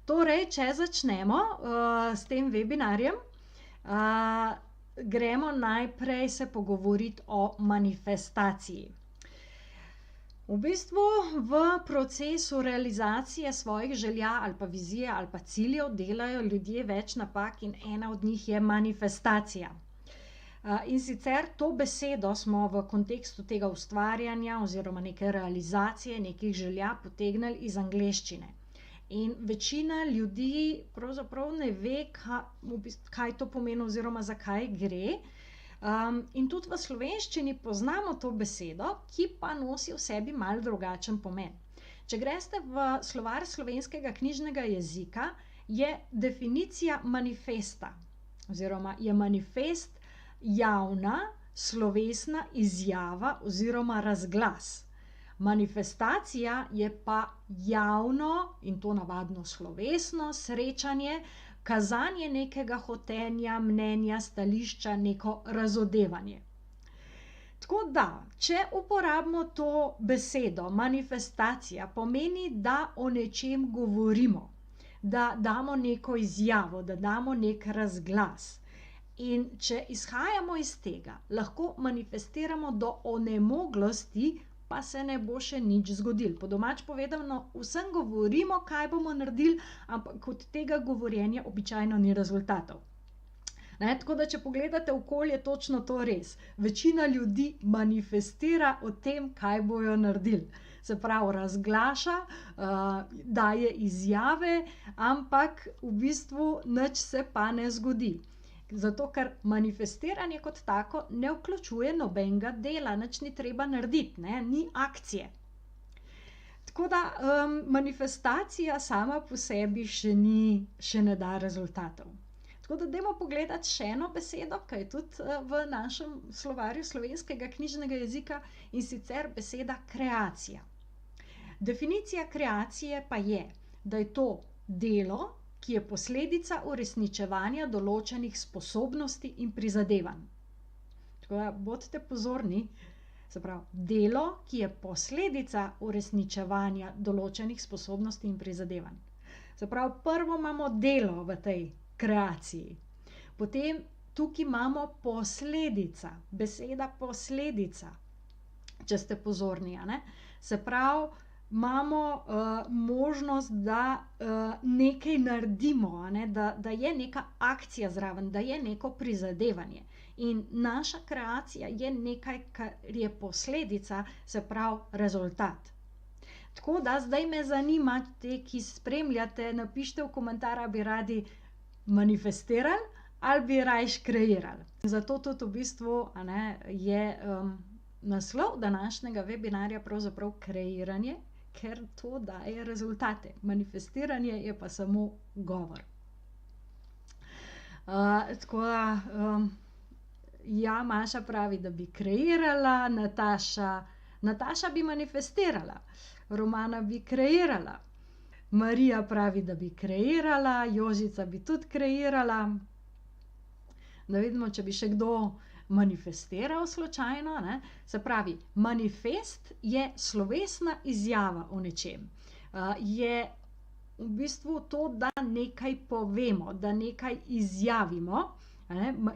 Torej, če začnemo s tem webinarjem, gremo najprej se pogovoriti o manifestaciji. V bistvu v procesu realizacije svojih želja ali pa vizije ali pa ciljev delajo ljudje več napak in ena od njih je manifestacija. In sicer to besedo smo v kontekstu tega ustvarjanja oziroma neke realizacije nekih želja potegnili iz angleščine. In večina ljudi pravzaprav ne ve, kaj to pomeni oziroma zakaj gre. In tudi v slovenščini poznamo to besedo, ki pa nosi v sebi malo drugačen pomen. Če greste v slovar slovenskega knjižnega jezika, je definicija manifesta oziroma je manifest javna, slovesna izjava oziroma razglas. Manifestacija je pa javno, in to navadno slovesno, srečanje, kazanje nekega hotenja, mnenja, stališča, neko razodevanje. Tako da, če uporabimo to besedo, manifestacija, pomeni, da o nečem govorimo, da damo neko izjavo, da damo nek razglas. In če izhajamo iz tega, lahko manifestiramo do onemoglosti, pa se ne bo še nič zgodilo. Po domač povedano, vsem govorimo, kaj bomo naredili, ampak od tega govorjenja običajno ni rezultatov. Tako da, če pogledate okolje, točno to res. Večina ljudi manifestira o tem, kaj bojo naredili. Se pravi, razglaša, daje izjave, ampak v bistvu nič se pa ne zgodi. Zato, ker manifestiranje kot tako ne vključuje nobenega dela, nič ni treba narediti, ni akcije. Tako da manifestacija sama po sebi še ne da rezultatov. Tako da dajmo pogledati še eno besedo, ki je tudi v našem slovarju slovenskega knjižnega jezika, in sicer beseda kreacija. Definicija kreacije pa je, da je to delo, ki je posledica uresničevanja določenih sposobnosti in prizadevanj. Tako da bodite pozorni, se pravi, delo, ki je posledica uresničevanja določenih sposobnosti in prizadevanj. Se pravi, prvo imamo delo v tej kreaciji, potem tukaj imamo posledica, beseda posledica, če ste pozorni, se pravi, imamo možnost, da nekaj naredimo, da je neka akcija zraven, da je neko prizadevanje. In naša kreacija je nekaj, kar je posledica, se pravi, rezultat. Tako da zdaj me zanima, te, ki spremljate, napišite v komentar, ali bi radi manifestirali ali bi rajš kreirali. Zato tudi v bistvu je naslov današnjega webinarja pravzaprav kreiranje, ker to daje rezultate. Manifestiranje je pa samo govor. Tako da, ja, Maša pravi, da bi kreirala, Nataša bi manifestirala, Romana bi kreirala, Marija pravi, da bi kreirala, Jožica bi tudi kreirala. Da vidimo, če bi še kdo manifestiral slučajno, Se pravi, manifest je slovesna izjava o nečem. Je v bistvu to, da nekaj povemo, da nekaj izjavimo,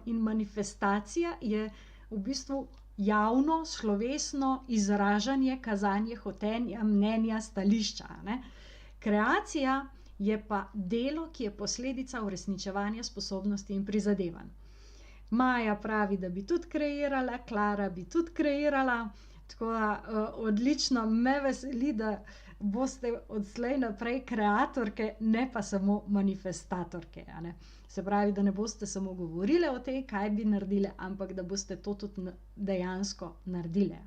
in manifestacija je v bistvu javno, slovesno izražanje, kazanje hotenja, mnenja, stališča, Kreacija je pa delo, ki je posledica uresničevanja sposobnosti in prizadevanj. Maja pravi, da bi tudi kreirala, Klara bi tudi kreirala, tako da odlično, me veseli, da boste odslej naprej kreatorke, ne pa samo manifestatorke, Se pravi, da ne boste samo govorile o tem, kaj bi naredile, ampak da boste to tudi dejansko naredile,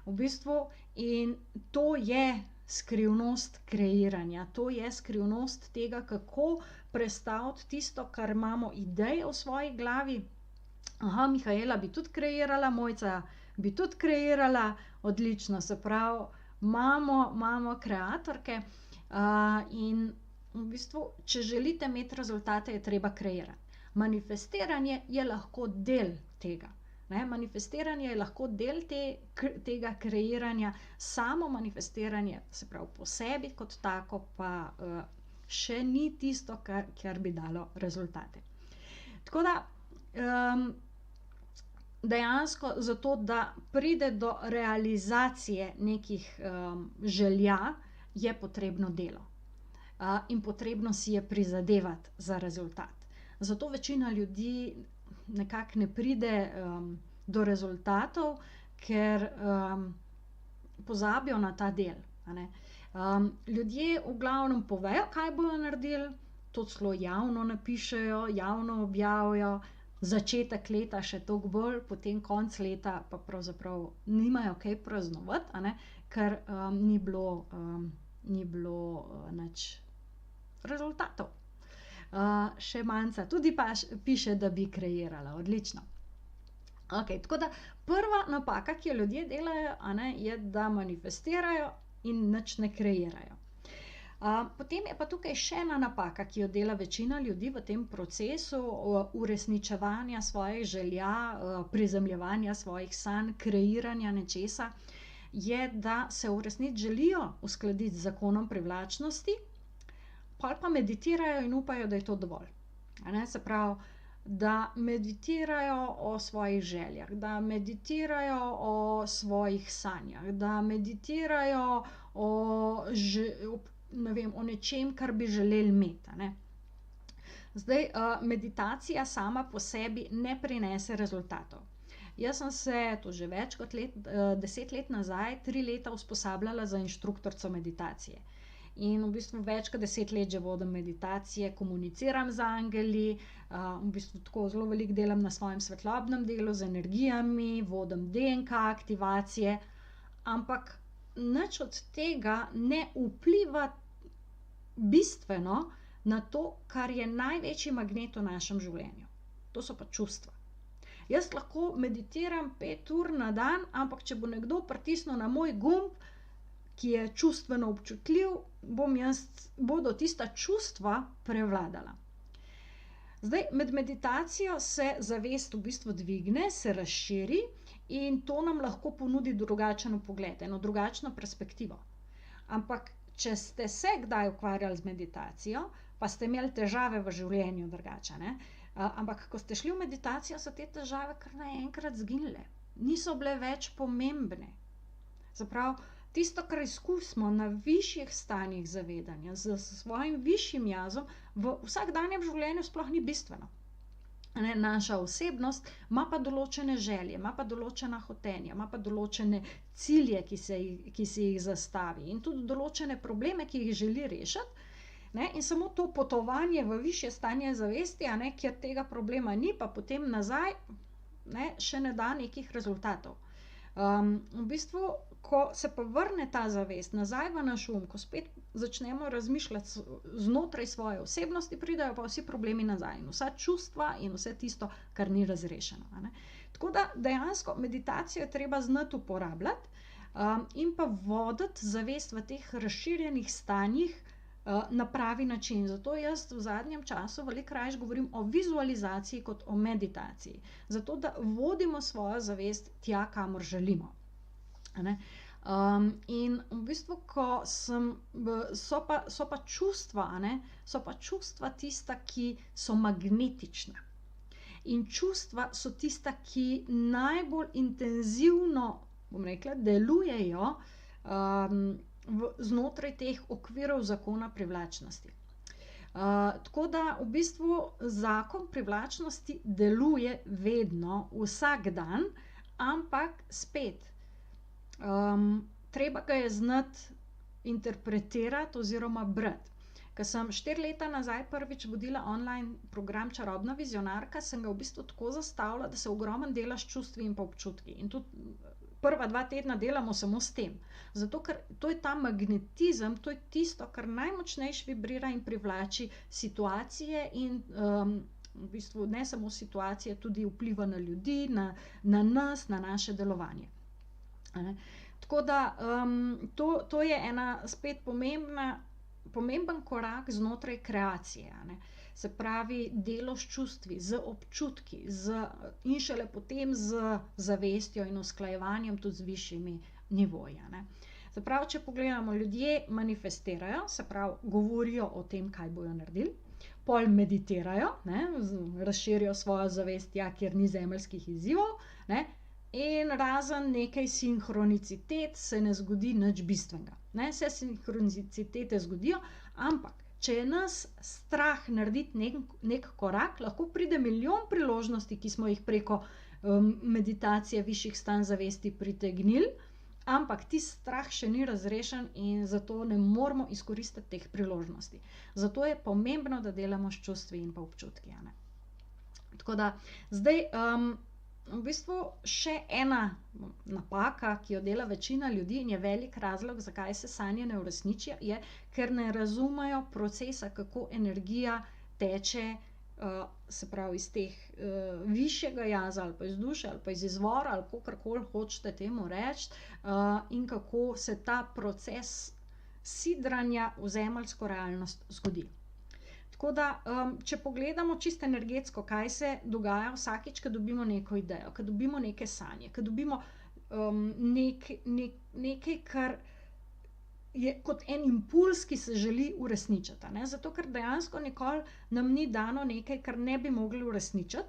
V bistvu, in to je skrivnost kreiranja, to je skrivnost tega, kako prestaviti tisto, kar imamo ideje v svoji glavi. Mihaela bi tudi kreirala, Mojca bi tudi kreirala, odlično, se pravi, imamo kreatorke, in v bistvu, če želite imeti rezultate, je treba kreirati. Manifestiranje je lahko del tega, Manifestiranje je lahko del tega kreiranja, samo manifestiranje, se pravi, po sebi kot tako pa še ni tisto, kar bi dalo rezultate. Tako da dejansko zato, da pride do realizacije nekih želja, je potrebno delo. In potrebno si je prizadevati za rezultat. Zato večina ljudi nekako ne pride do rezultatov, ker pozabijo na ta del, a ne. Ljudje v glavnem povejo, kaj bojo naredili, to celo javno napišejo, javno objavijo, začetek leta še toliko bolj, potem konec leta pa pravzaprav nimajo kaj praznovati, a ne, ker ni bilo nič rezultatov. Še Manca tudi piše, da bi kreirala, odlično. Okej, tako da prva napaka, ki jo ljudje delajo, a ne, je, da manifestirajo in nič ne kreirajo. Potem je pa tukaj še ena napaka, ki jo dela večina ljudi v tem procesu uresničevanja svojih želja, prizemljevanja svojih sanj, kreiranja nečesa, je, da se v resnici želijo uskladiti z zakonom privlačnosti, pol pa meditirajo in upajo, da je to dovolj. A ne, se pravi, da meditirajo o svojih željah, da meditirajo o svojih sanjah, da meditirajo o nečem, kar bi želeli imeti, a ne. Zdaj, meditacija sama po sebi ne prinese rezultatov. Jaz sem se, to že več kot 10 let nazaj, 3 leta usposabljala za inštruktorico meditacije. In v bistvu več kot 10 let že vodim meditacije, komuniciram z angeli, v bistvu tako zelo veliko delam na svojem svetlobnem delu z energijami, vodim DNK aktivacije, ampak nič od tega ne vpliva bistveno na to, kar je največji magnet v našem življenju. To so pa čustva. Jaz lahko meditiram 5 ur na dan, ampak če bo nekdo pritisnil na moj gumb, ki je čustveno občutljiv, bodo tista čustva prevladala. Zdaj, med meditacijo se zavest v bistvu dvigne, se razširi in to nam lahko ponudi drugačen pogled, eno drugačno perspektivo. Ampak, če ste se kdaj ukvarjali z meditacijo, pa ste imeli težave v življenju drugače, ne? Ampak, ko ste šli v meditacijo, so te težave kar naenkrat zginile. Niso bile več pomembne. Se pravi, tisto, kar izkusimo na višjih stanjih zavedanja, z svojim višjim jazom, v vsakdanjem življenju sploh ni bistveno. Ne, naša osebnost ima pa določene želje, ima pa določena hotenja, ima pa določene cilje, ki si jih zastavi in tudi določene probleme, ki jih želi rešiti, ne, in samo to potovanje v višje stanje zavesti, a ne, kjer tega problema ni, pa potem nazaj, ne, še ne da nekih rezultatov. V bistvu, ko se pa vrne ta zavest nazaj v naš ko spet začnemo razmišljati znotraj svoje osebnosti, pridejo pa vsi problemi nazaj in vsa čustva in vse tisto, kar ni razrešeno, a ne. Tako da dejansko meditacijo je treba znati uporabljati in pa voditi zavest v teh razširjenih stanjih na pravi način. Zato jaz v zadnjem času veliko raje govorim o vizualizaciji kot o meditaciji. Zato, da vodimo svojo zavest tja, kamor želimo. A ne? In v bistvu, ko so pa čustva, a ne, so pa čustva tista, ki so magnetična. In čustva so tista, ki najbolj intenzivno, bom rekla, delujejo znotraj teh okvirov zakona privlačnosti. Tako da v bistvu zakon privlačnosti deluje vedno, vsak dan, ampak spet, treba ga je znati interpretirati oziroma brati. Ko sem 4 leta nazaj prvič vodila online program Čarobna vizionarka, sem ga v bistvu tako zastavila, da se ogromno dela s čustvi in pa občutki. In tudi prva 2 tedna delamo samo s tem. Zato, ker to je ta magnetizem, to je tisto, kar najmočnejše vibrira in privlači situacije in v bistvu ne samo situacije, tudi vpliva na ljudi, na nas, na naše delovanje. Tako da to je ena spet pomemben korak znotraj kreacije, a ne. Se pravi, delo s čustvi, z občutki in šele potem z zavestjo in usklajevanjem tudi z višjimi nivoji, a ne. Se pravi, če pogledamo, ljudje manifestirajo, se pravi, govorijo o tem, kaj bojo naredili, pol meditirajo, ne, razširijo svojo zavest, kjer ni zemeljskih izzivov, ne, in razen nekaj sinhronicitet se ne zgodi nič bistvenega. Ne, vse sinhronicitete zgodijo, ampak če je nas strah narediti nek korak, lahko pride milijon priložnosti, ki smo jih preko meditacije višjih stanj zavesti pritegnili, ampak ti strah še ni razrešen in zato ne moramo izkoristiti teh priložnosti. Zato je pomembno, da delamo s čustvi in pa občutki. Ne? Tako da, zdaj v bistvu še ena napaka, ki jo dela večina ljudi in je velik razlog, zakaj se sanje ne uresničijo, je, ker ne razumejo procesa, kako energija teče, se pravi iz teh višjega jaza ali pa iz duše ali pa iz izvora ali kakorkoli hočete temu reči, in kako se ta proces sidranja v zemeljsko realnost zgodi. Tako da, če pogledamo čisto energetsko, kaj se dogaja vsakič, ko dobimo neko idejo, ko dobimo neke sanje, ko dobimo nekaj, kar je kot en impuls, ki se želi uresničiti. Ne? Zato, ker dejansko nikoli nam ni dano nekaj, kar ne bi mogli uresničiti.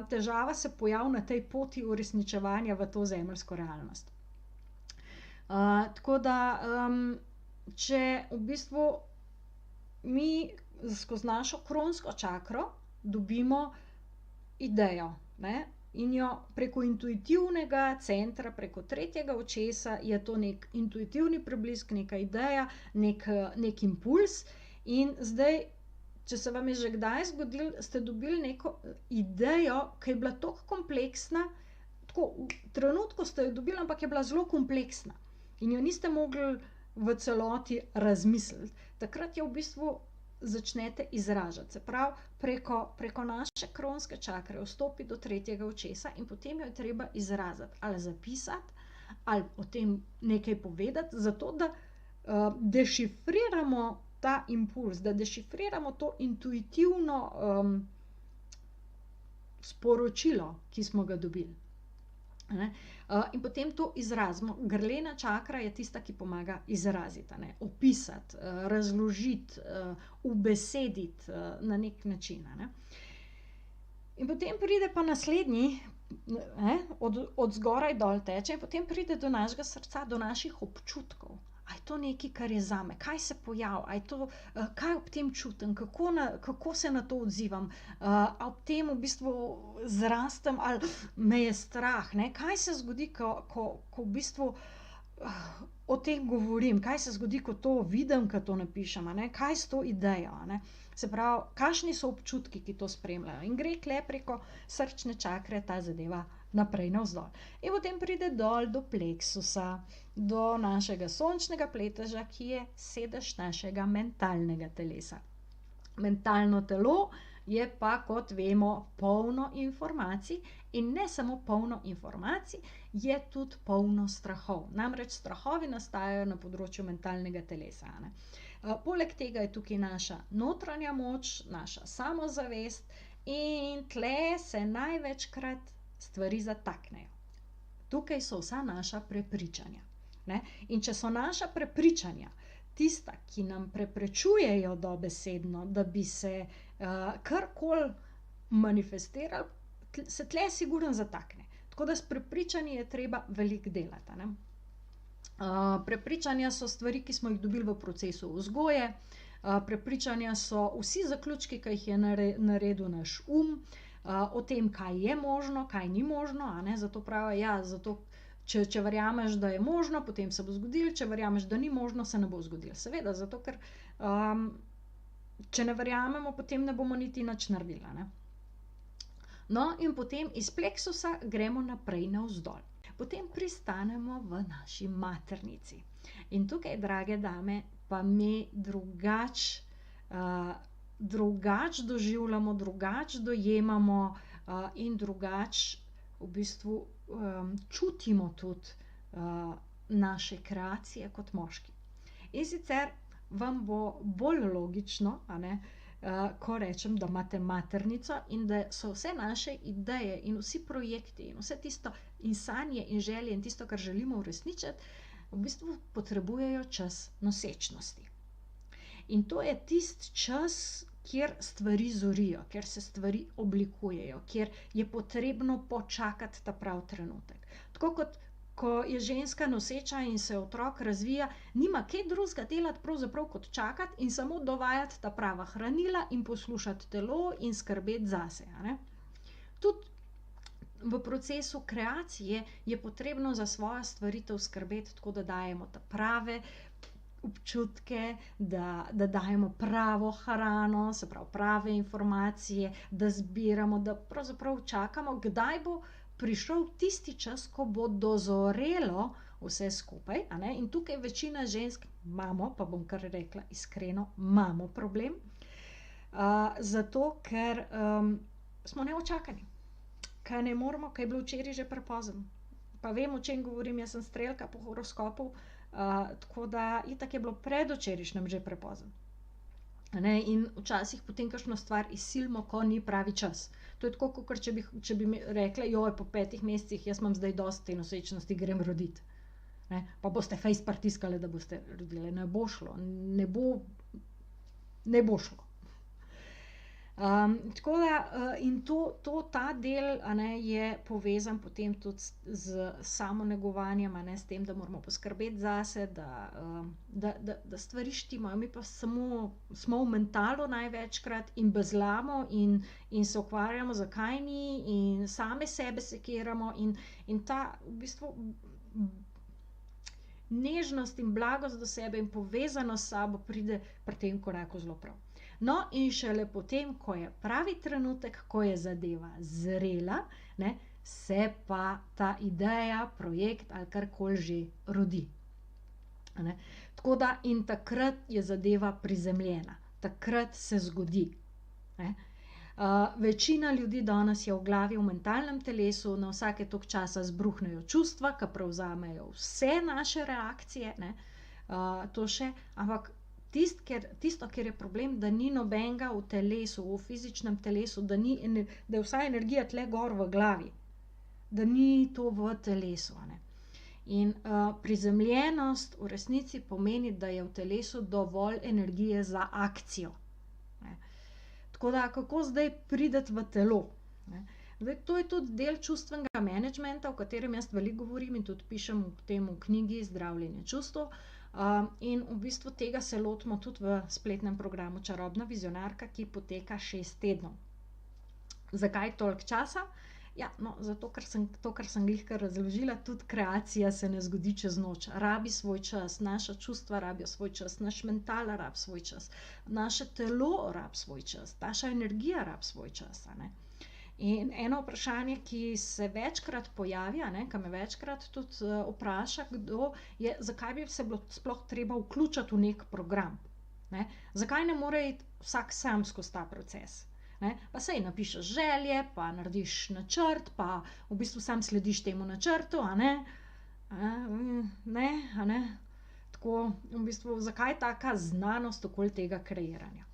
Težava se pojavi na tej poti uresničevanja v to zemeljsko realnost. Tako da, če v bistvu mi skozi našo kronsko čakro dobimo idejo, ne? In jo preko intuitivnega centra, preko tretjega očesa, je to nek intuitivni preblisk, neka ideja, nek impuls. In zdaj, če se vam je že kdaj zgodilo, ste dobili neko idejo, ki je bila tako kompleksna, tako v trenutku ste jo dobili, ampak je bila zelo kompleksna in jo niste mogli v celoti razmisliti. Takrat je v bistvu začnete izražati, se pravi, preko naše kronske čakre vstopi do tretjega očesa in potem jo je treba izraziti ali zapisati ali o tem nekaj povedati, zato da dešifriramo ta impuls, da dešifriramo to intuitivno sporočilo, ki smo ga dobili. Ne? In potem to izrazimo. Grlena čakra je tista, ki pomaga izraziti, ne? Opisati, razložiti, ubesediti na nek način. Ne? In potem pride pa naslednji, od zgoraj dol teče, in potem pride do našega srca, do naših občutkov. A je to nekaj, kar je zame? Kaj se pojavi? Kaj ob tem čutim? Kako se na to odzivam? A ob tem v bistvu zrastem ali me je strah? Ne? Kaj se zgodi, ko v bistvu o tem govorim? Kaj se zgodi, ko to vidim, ko to napišem? Ne? Kaj s to idejo? Ne? Se pravi, kakšni so občutki, ki to spremljajo? In gre kle preko srčne čakre ta zadeva naprej navzdol. In potem pride dol do pleksusa, do našega sončnega pleteža, ki je sedež našega mentalnega telesa. Mentalno telo je pa, kot vemo, polno informacij in ne samo polno informacij, je tudi polno strahov. Namreč strahovi nastajajo na področju mentalnega telesa. Ne? Poleg tega je tukaj naša notranja moč, naša samozavest in tle se največkrat stvari zataknejo. Tukaj so vsa naša prepričanja. Ne? In če so naša prepričanja tista, ki nam preprečujejo dobesedno, da bi se karkoli manifestirali, se tle sigurno zatakne. Tako da s prepričanji je treba veliko delati. Ne? Prepričanja so stvari, ki smo jih dobili v procesu vzgoje, prepričanja so vsi zaključki, ki jih je naredil naš o tem, kaj je možno, kaj ni možno, a ne? Zato pravi, če verjameš, da je možno, potem se bo zgodilo, če verjameš, da ni možno, se ne bo zgodilo. Seveda, zato ker če ne verjamemo, potem ne bomo niti nič naredili. Ne? No, in potem iz pleksusa gremo naprej navzdol. Potem pristanemo v naši maternici. In tukaj, drage dame, pa mi drugače doživljamo, drugače dojemamo in drugače v bistvu čutimo tudi naše kreacije kot moški. In sicer vam bo bolj logično, a ne, ko rečem, da imate maternico in da so vse naše ideje in vsi projekti in vse tisto in sanje in želje in tisto, kar želimo uresničiti, v bistvu potrebujejo čas nosečnosti. In to je tisti čas, kjer stvari zorijo, kjer se stvari oblikujejo, kjer je potrebno počakati ta prav trenutek. Tako kot ko je ženska noseča in se otrok razvija, nima kaj drugega delati pravzaprav kot čakati in samo dovajati ta prava hranila in poslušati telo in skrbeti zase, a ne. Tudi v procesu kreacije je potrebno za svojo stvaritev skrbeti, tako da dajemo ta prave občutke, da dajemo pravo hrano, se pravi prave informacije, da zbiramo, da pravzaprav čakamo, kdaj bo prišel tisti čas, ko bo dozorelo vse skupaj, a ne, in tukaj večina žensk imamo, pa bom kar rekla iskreno, imamo problem, zato ker smo neočakani, kaj ne moremo, kaj je bilo včeraj že prepozno. Pa vem, o čem govorim, jaz sem strelka po horoskopu, tako da itak je bilo predvčerajšnjem že prepozno. In včasih potem kakšno stvar izsilimo, ko ni pravi čas. To je tako, kot če bi mi rekla, joj, po 5 mesecih, jaz imam zdaj dosti te nosečnosti, grem roditi. Pa boste fejst pritiskali, da boste rodili. Ne bo šlo, ne bo šlo. Tako da, in ta del, a ne, je povezan potem tudi z samonegovanjem, a ne, s tem, da moramo poskrbeti zase, da stvari štimajo. Mi pa samo smo v mentalu največkrat in bezlamo in se ukvarjamo, zakaj ni, in same sebe sekiramo in ta v bistvu nežnost in blagost do sebe in povezanost s sabo pride pri tem koraku zelo prav. No, in šele potem, ko je pravi trenutek, ko je zadeva zrela, ne, se pa ta ideja, projekt ali karkoli že rodi. Ne. Tako da in takrat je zadeva prizemljena, takrat se zgodi. Ne. Večina ljudi danes je v glavi, v mentalnem telesu, na vsake toliko časa zbruhnejo čustva, ki prevzamejo vse naše reakcije, ne, to še, ampak tisto, kjer je problem, da ni nobenega v telesu, v fizičnem telesu, da je vsa energija tle gor v glavi, da ni to v telesu, a ne. In prizemljenost v resnici pomeni, da je v telesu dovolj energije za akcijo. Ne. Tako da, kako zdaj priti v telo? Ne. Zdaj, to je tudi del čustvenega menedžmenta, o katerem jaz veliko govorim in tudi pišem o tem v knjigi Zdravljenje čustev. In v bistvu tega se lotimo tudi v spletnem programu Čarobna vizionarka, ki poteka 6 tednov. Zakaj toliko časa? Ja, no, zato, ker sem glihkar razložila, tudi kreacija se ne zgodi čez noč. Rabi svoj čas, naša čustva rabijo svoj čas, naš mental rabi svoj čas, naše telo rabi svoj čas, naša energija rabi svoj čas, a ne. In eno vprašanje, ki se večkrat pojavi, a ne, ki me večkrat tudi vpraša, kdo je, zakaj bi se bilo sploh treba vključiti v neki program, ne? Zakaj ne more iti vsak sam skozi ta proces, ne? Pa saj napišeš želje, pa narediš načrt, pa v bistvu sam slediš temu načrtu, a ne, a ne, tako v bistvu, zakaj taka znanost okoli tega kreiranja?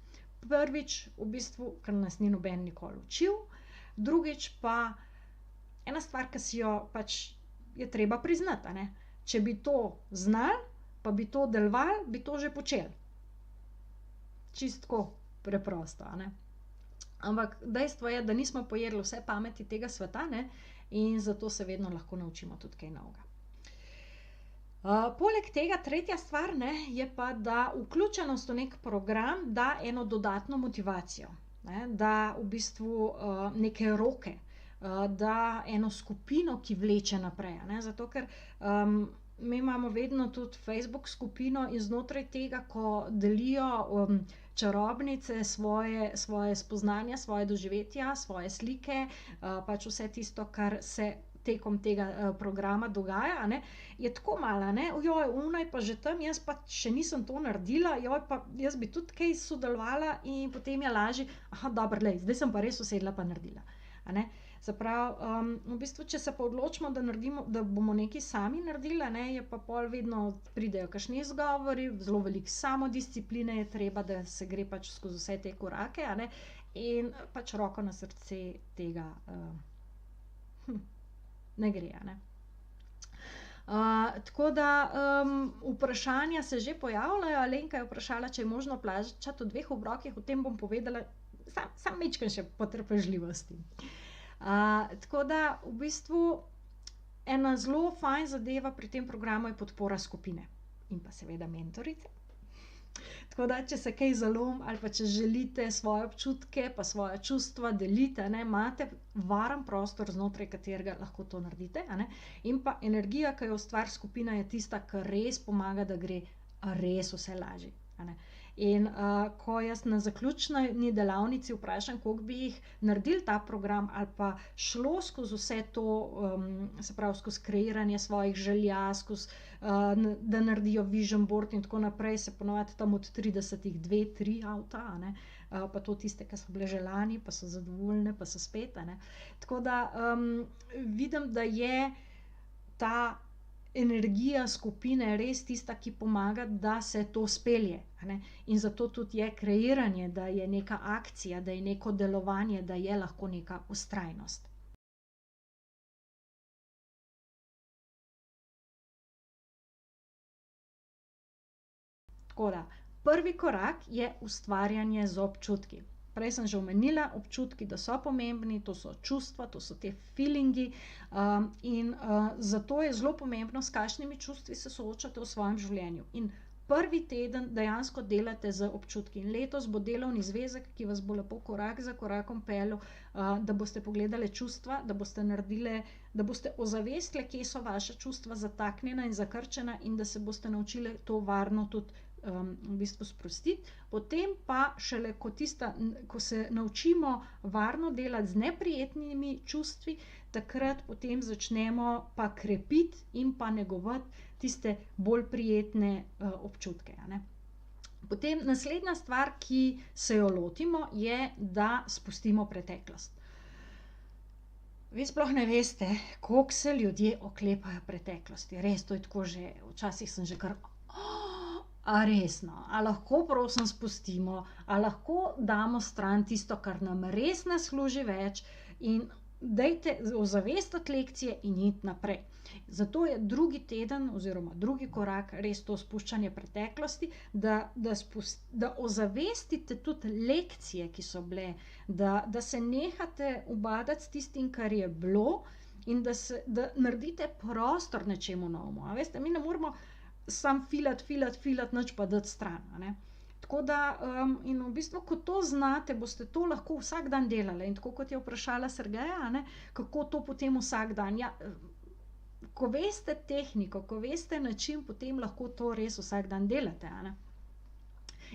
Prvič, v bistvu, ker nas ni noben nikoli učil. Drugič pa, ena stvar, ki si jo pač je treba priznati, a ne. Če bi to znali, pa bi to delovalo, bi to že počeli. Čisto tako preprosto, a ne. Ampak dejstvo je, da nismo pojedli vse pameti tega sveta, ne, in zato se vedno lahko naučimo tudi kaj novega. Poleg tega, tretja stvar, ne, je pa, da vključenost v neki program da eno dodatno motivacijo. Ne, da v bistvu neke roke, da eno skupino, ki vleče naprej, ne, zato ker mi imamo vedno tudi Facebook skupino in znotraj tega, ko delijo čarobnice svoje spoznanja, svoje doživetja, svoje slike, pač vse tisto, kar se tekom tega programa dogaja, a ne, je tako malo, ne, joj, ona je pa že tam, jaz pa še nisem to naredila, joj, pa jaz bi tudi kaj sodelovala in potem je lažje, dobro, glej, zdaj sem pa res usedla pa naredila, a ne. Se pravi, v bistvu, če se pa odločimo, da bomo nekaj sami naredili, a ne, je pa pol vedno pridejo kakšni izgovori, zelo veliko samodiscipline je treba, da se gre pač skozi vse te korake, a ne, in pač roko na srce tega ne gre, a ne. Tako da vprašanja se že pojavljajo. Alenka je vprašala, če je možno plačati v 2 obrokih, o tem bom povedala sam majčkeno še potrpežljivosti. Tako da v bistvu ena zelo fajn zadeva pri tem programu je podpora skupine in pa seveda mentorice. Tako da, če se kaj zalom ali pa če želite svoje občutke pa svoje čustva deliti, imate varen prostor, znotraj katerega lahko to naredite, in pa energija, ki jo ustvari skupina, je tista, ki res pomaga, da gre res vse lažje. In ko jaz na zaključni delavnici vprašam, koliko bi jih naredili ta program ali pa šlo skozi vse to, se pravi skozi kreiranje svojih želja, skozi, da naredijo vision board in tako naprej, se ponovadi tam od 30 2-3 avta, pa to tiste, ki so bile že lani, pa so zadovoljne, pa so spet, Tako da vidim, da je ta energija skupine res tista, ki pomaga, da se to spelje, in zato tudi je kreiranje, da je neka akcija, da je neko delovanje, da je lahko neka vztrajnost. Tako da, prvi korak je ustvarjanje z občutki. Prej sem že omenila, občutki, da so pomembni, to so čustva, to so te feelingi, in zato je zelo pomembno, s kakšnimi čustvi se soočate v svojem življenju. In prvi teden dejansko delate z občutki. In letos bo delovni zvezek, ki vas bo lepo korak za korakom peljal, da boste pogledali čustva, da boste naredili, da boste ozavestili, kje so vaša čustva zataknjena in zakrčena, in da se boste naučili to varno tudi v bistvu sprostiti. Potem pa šele, ko se naučimo varno delati z neprijetnimi čustvi, takrat potem začnemo pa krepiti in pa negovati tiste bolj prijetne občutke, Potem naslednja stvar, ki se jo lotimo, je, da spustimo preteklost. Vi sploh ne veste, koliko se ljudje oklepajo preteklosti. Res, to je tako že, včasih sem že kar, a resno, a lahko prosim spustimo, a lahko damo stran tisto, kar nam res ne služi več, in dajte ozavestiti lekcije in iti naprej. Zato je drugi teden oziroma drugi korak res to spuščanje preteklosti, da ozavestite tudi lekcije, ki so bile, da se nehate ubadati s tistim, kar je bilo, in da naredite prostor nečemu novemu. A veste, mi ne moramo sam filat, nič pa dati stran, Tako da, in v bistvu, ko to znate, boste to lahko vsak dan delali. In tako kot je vprašala Sergeja, kako to potem vsak dan. Ja, ko veste tehniko, ko veste način, potem lahko to res vsak dan delate,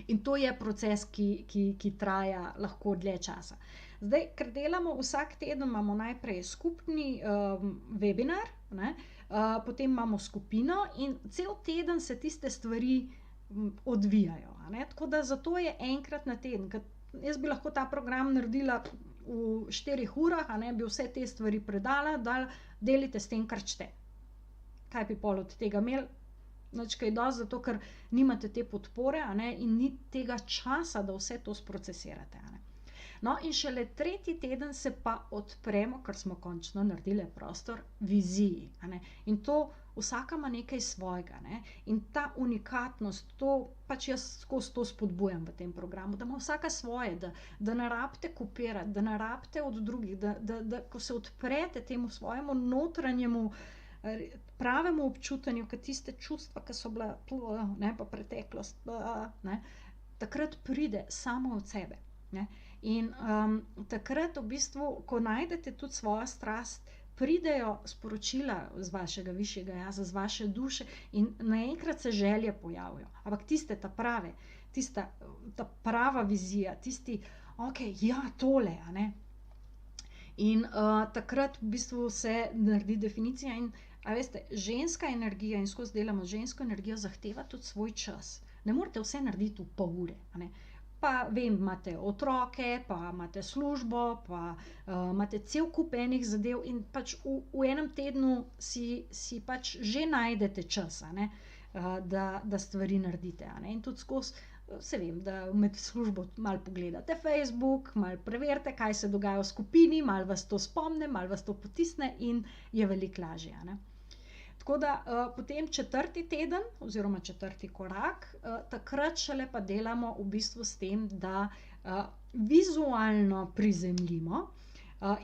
In to je proces, ki traja lahko dlje časa. Zdaj, ker delamo vsak teden, imamo najprej skupni webinar, potem imamo skupino in cel teden se tiste stvari odvijajo, Tako da zato je enkrat na teden. Jaz bi lahko ta program naredila v 4 urah, bi vse te stvari predala, da delite s tem, kar čte. Kaj bi pol od tega imeli? Nič kaj dosti, zato ker nimate te podpore, in ni tega časa, da vse to sprocesirate, No, in šele 3. teden se pa odpremo, ker smo končno naredili prostor viziji, In to vsaka ima nekaj svojega, In ta unikatnost, to pač jaz skozi to spodbujam v tem programu, da ima vsaka svoje, da ne rabite kopirati, da ne rabite od drugih, da ko se odprete temu svojemu notranjemu pravemu občutanju, ker tiste čustva, ki so bila, pa preteklost, takrat pride samo od sebe, In takrat v bistvu, ko najdete tudi svojo strast, pridejo sporočila z vašega višjega jaza, z vaše duše, in naenkrat se želje pojavijo. Ampak tiste ta-prave, ta prava vizija, tisti, okej, ja, tole, In takrat v bistvu se naredi definicija in, a veste, ženska energija, in skozi delamo žensko energijo, zahteva tudi svoj čas. Ne morete vse narediti v pol ure, Pa vem, imate otroke, pa imate službo, pa imate cel kup enih zadev in pač v enem tednu si pač že najdete čas, da stvari naredite, In tudi skozi, se vem, da med službo malo pogledate Facebook, malo preverite, kaj se dogaja v skupini, malo vas to spomne, malo vas to potisne in je veliko lažje, Tako da potem 4. teden oziroma 4. korak, takrat šele pa delamo v bistvu s tem, da vizualno prizemljimo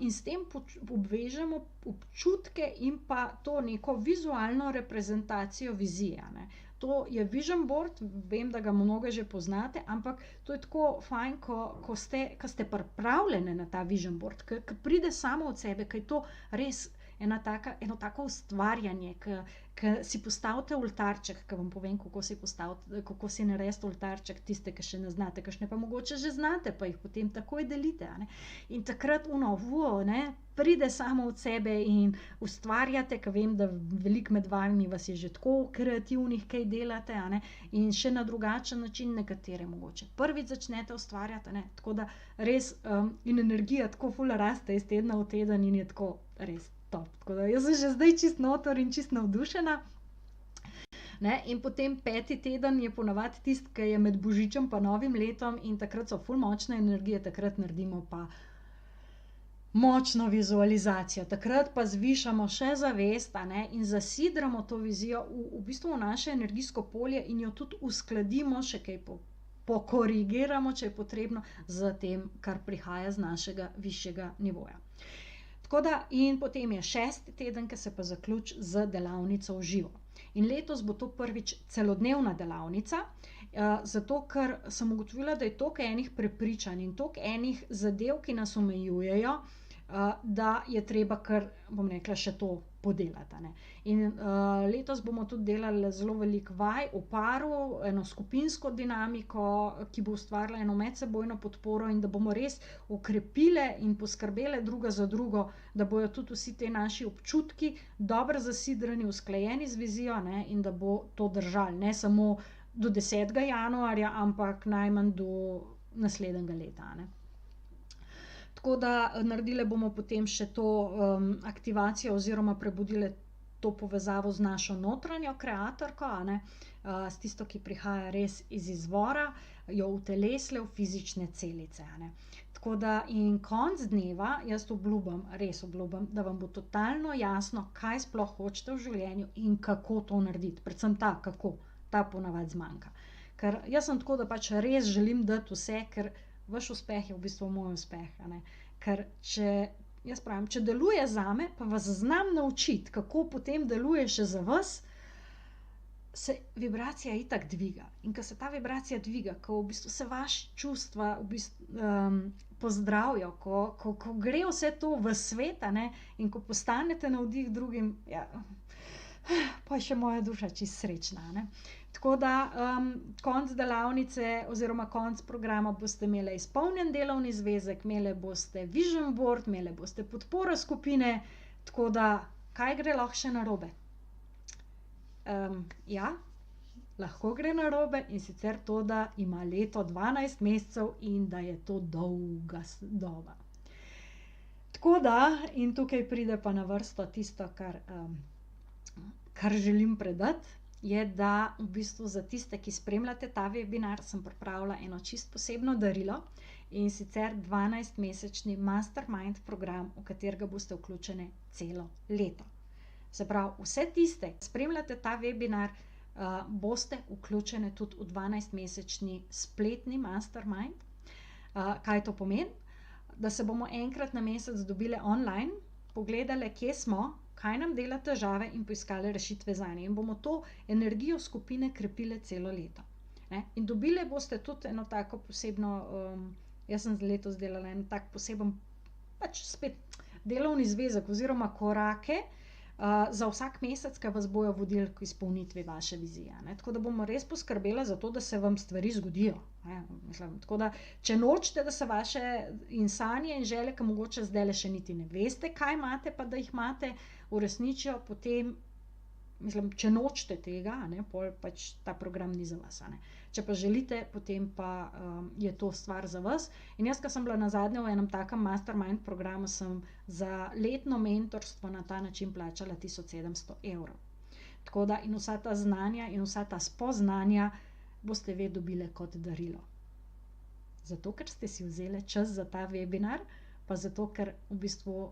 in s tem obvežemo občutke in pa to neko vizualno reprezentacijo vizije, ne. To je vision board, vem, da ga mnoge že poznate, ampak to je tako fajn, ko ste pripravljene na ta vision board, ke pride samo od sebe, ke je to res eno tako ustvarjanje, ke si postavite oltarček, ke vam povem, kako si narediti oltarček, tiste, ke še ne znate, kakšne pa mogoče že znate, pa jih potem takoj delite, a ne. In takrat ne, pride samo od sebe in ustvarjate, ke vem, da veliko med vami vas je že tako kreativnih, kaj delate, a ne, in še na drugačen način nekatere mogoče prvič začnete ustvarjati, a ne, tako da res in energija tako ful raste iz tedna v teden in je tako res top. Tako da jaz sem že zdaj čisto noter in čisto navdušena. Ne, in potem 5. teden je ponavadi tisti, ke je med božičem pa novim letom in takrat so ful močne energije, takrat naredimo pa močno vizualizacijo. Takrat pa zvišamo še zavest, a ne, in zasidramo to vizijo v bistvu v naše energijsko polje in jo tudi uskladimo, še kaj pokorigiramo, če je potrebno, s tem, kar prihaja z našega višjega nivoja. Tako da, in potem je 6. teden, ke se pa zaključi z delavnico v živo. In letos bo to prvič celodnevna delavnica, zato ker sem ugotovila, da je toliko enih prepričanj in toliko enih zadev, ki nas omejujejo, da je treba kar, bom rekla, še to podelati, a ne. In letos bomo tudi delali zelo veliko vaj v paru, eno skupinsko dinamiko, ki bo ustvarila eno medsebojno podporo in da bomo res okrepile in poskrbele druga za drugo, da bojo tudi vsi ti naši občutki dobro zasidrani, usklajeni z vizijo, ne, in da bo to držalo, ne samo do 10. januarja, ampak najmanj do naslednjega leta, a ne. Tako da naredile bomo potem še to aktivacijo oziroma prebudile to povezavo z našo notranjo kreatorko, a ne, s tisto, ki prihaja res iz izvora, jo utelesile v fizične celice, a ne. Tako da in konec dneva, jaz obljubim, res obljubim, da vam bo totalno jasno, kaj sploh hočete v življenju in kako to narediti. Predvsem kako, ta ponavadi zmanjka. Ker jaz sem tako, da pač res želim dati vse, ker vaš uspeh je v bistvu moj uspeh, a ne. Ker jaz pravim, če deluje zame, pa vas znam naučiti, kako potem deluje še za vas, se vibracija itak dviga. In ko se ta vibracija dviga, ko v bistvu se vaša čustva pozdravijo, ko gre vse to v svet, a ne, in ko postanete navdih drugim, ja, pa je še moja duša čisto srečna, a ne. Tako da konec delavnice oziroma konec programa boste imele izpolnjen delovni zvezek, imele boste vision board, imele boste podporo skupine, tako da kaj gre lahko še narobe? Ja, lahko gre narobe, in sicer to, da ima leto 12 mesecev in da je to dolga doba. Tako da, in tukaj pride pa na vrsto tisto, kar želim predati, je, da v bistvu za tiste, ki spremljate ta webinar, sem pripravila eno čisto posebno darilo, in sicer 12-mesečni mastermind program, v katerega boste vključene celo leto. Se pravi, vse tiste, ki spremljate ta webinar, boste vključene tudi v 12-mesečni spletni mastermind. Kaj to pomeni? Da se bomo enkrat na mesec dobile online, pogledale, kje smo, kaj nam dela težave in poiskale rešitve zanje. In bomo to energijo skupine krepile celo leto. Ne? In dobile boste tudi eno tako posebno, jaz sem letos delala en tak poseben, pač spet delovni zvezek oziroma korake, za vsak mesec, ki vas bojo vodili k izpolnitvi vaše vizije, ne. Tako da bomo res poskrbele za to, da se vam stvari zgodijo, ne. Mislim, tako da, če nočete, da se vaše in sanje in želje, ki mogoče zdajle še niti ne veste, kaj imate, pa da jih imate, uresničijo, potem, mislim, če nočete tega, a ne, pol pač ta program ni za vas, a ne. Če pa želite, potem pa je to stvar za vas. In jaz, ko sem bila nazadnje v enem takem mastermind programu, sem za letno mentorstvo na ta način plačala 1700 €. Tako da, in vsa ta znanja in vsa ta spoznanja boste ve dobile kot darilo. Zato, ker ste si vzele čas za ta webinar, pa zato, ker v bistvu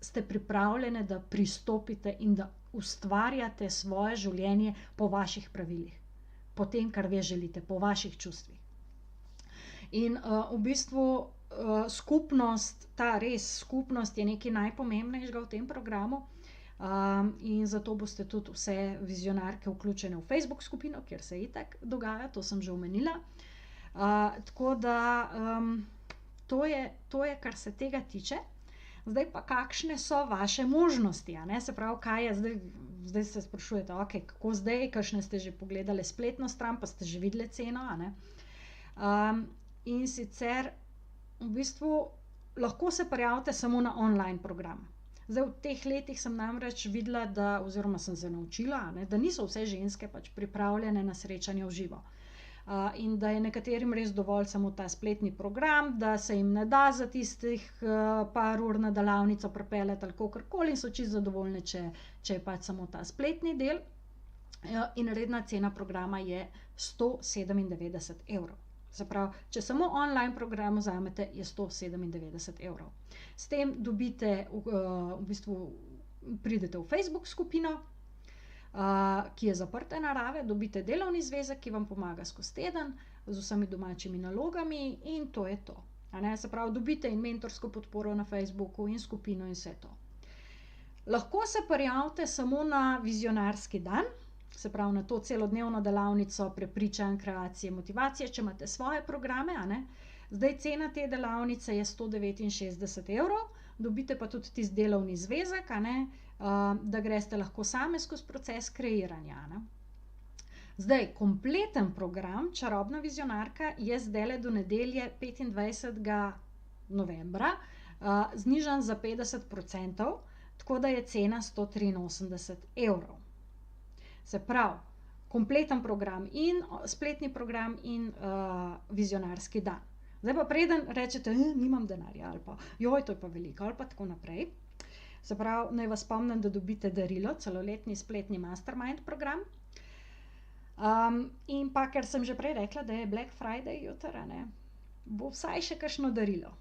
ste pripravljene, da pristopite in da ustvarjate svoje življenje po vaših pravilih, po tem, kar vi želite, po vaših čustvih. In v bistvu skupnost, ta res skupnost je nekaj najpomembnejšega v tem programu. In zato boste tudi vse vizionarke vključene v Facebook skupino, kjer se itak dogaja, to sem že omenila. Tako da to je, kar se tega tiče. Zdaj pa, kakšne so vaše možnosti, a ne? Se pravi, kaj je zdaj se sprašujete, ok, kako zdaj, kakšne ste že pogledali spletno stran, pa ste že videli ceno, a ne? In sicer v bistvu lahko se prijavite samo na online program. Zdaj, v teh letih sem namreč videla, oziroma sem se naučila, ne, da niso vse ženske pač pripravljene na srečanje v živo. In da je nekaterim res dovolj samo ta spletni program, da se jim ne da za tistih par ur na delavnico pripeljati ali kakorkoli in so čisto zadovoljne, če je pač samo ta spletni del. In redna cena programa je 197 evrov. Se pravi, če samo online program vzamete, je 197 evrov. S tem dobite, v bistvu pridete v Facebook skupino, ki je zaprte narave, dobite delovni zvezek, ki vam pomaga skozi teden z vsemi domačimi nalogami in to je to. A ne? Se pravi, dobite in mentorsko podporo na Facebooku in skupino in vse to. Lahko se prijavite samo na vizionarski dan, se pravi na to celodnevno delavnico prepričanj, kreacije, motivacije, če imate svoje programe, a ne. Zdaj cena te delavnice je 169 evrov, dobite pa tudi tisti delovni zvezek, a ne, da greste lahko same skozi proces kreiranja, a ne. Zdaj, kompleten program Čarobna vizionarka je zdajle do nedelje 25. novembra znižan za 50%, tako da je cena 183 evrov. Se pravi, kompleten program in spletni program in vizionarski dan. Zdaj pa preden rečete, nimam denarja ali pa, joj, to je pa veliko ali pa tako naprej. Se pravi, naj vas spomnim, da dobite darilo, celoletni spletni mastermind program. In pa, ker sem že prej rekla, da je Black Friday jutri, ne, bo vsaj še kakšno darilo.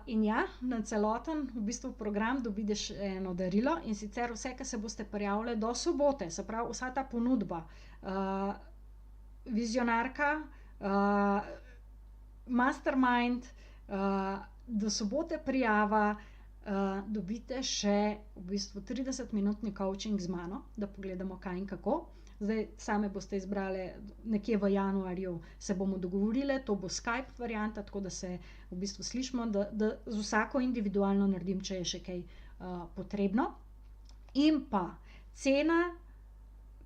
In ja, na celoten v bistvu program dobite še eno darilo in sicer vse, ki se boste prijavili do sobote, se pravi vsa ta ponudba, vizionarka, mastermind, do sobote prijava, dobite še v bistvu 30-minutni coaching z mano, da pogledamo kaj in kako. Zdaj, same boste izbrali nekje v januarju, se bomo dogovorili, to bo Skype varianta, tako da se v bistvu slišimo, da z vsako individualno naredim, če je še kaj potrebno. In pa cena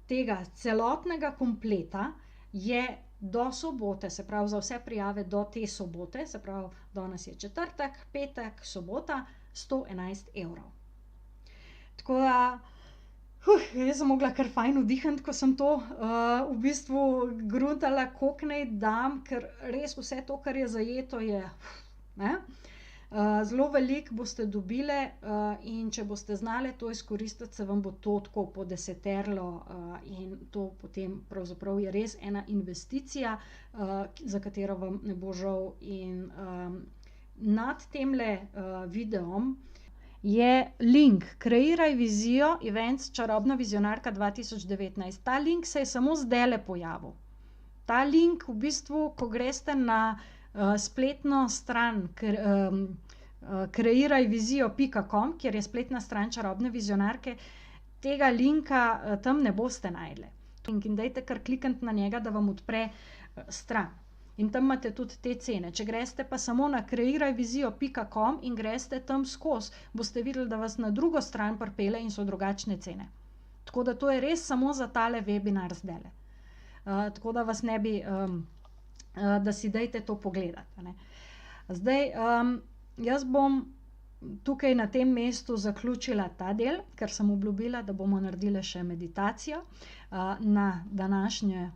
tega celotnega kompleta je do sobote, se pravi za vse prijave do te sobote, se pravi danes je četrtek, petek, sobota, 111 evrov. Tako da jaz sem mogla kar fajn vdihniti, ko sem to v bistvu gruntala, koliko naj dam, ker res vse to, kar je zajeto, je zelo veliko boste dobili in če boste znali to izkoristiti, se vam bo to tako podeseterilo in to potem pravzaprav je res ena investicija, za katero vam ne bo žal. In nad temle videom je link Kreiraj vizijo Events Čarobna vizionarka 2019. Ta link se je samo zdajle pojavil. Ta link v bistvu, ko greste na spletno stran kreirajvizijo.com, kjer je spletna stran Čarobne vizionarke, tega linka tam ne boste našli. In dajte kar klikniti na njega, da vam odpre stran. In tam imate tudi te cene. Če greste pa samo na kreirajvizijo.com in greste tam skozi, boste videli, da vas na drugo stran pripelje in so drugačne cene. Tako da to je res samo za tale webinar zdajle. Tako da vas ne bi, da si dajte to pogledati, ne. Zdaj, jaz bom tukaj na tem mestu zaključila ta del, ker sem obljubila, da bomo naredili še meditacijo na današnjo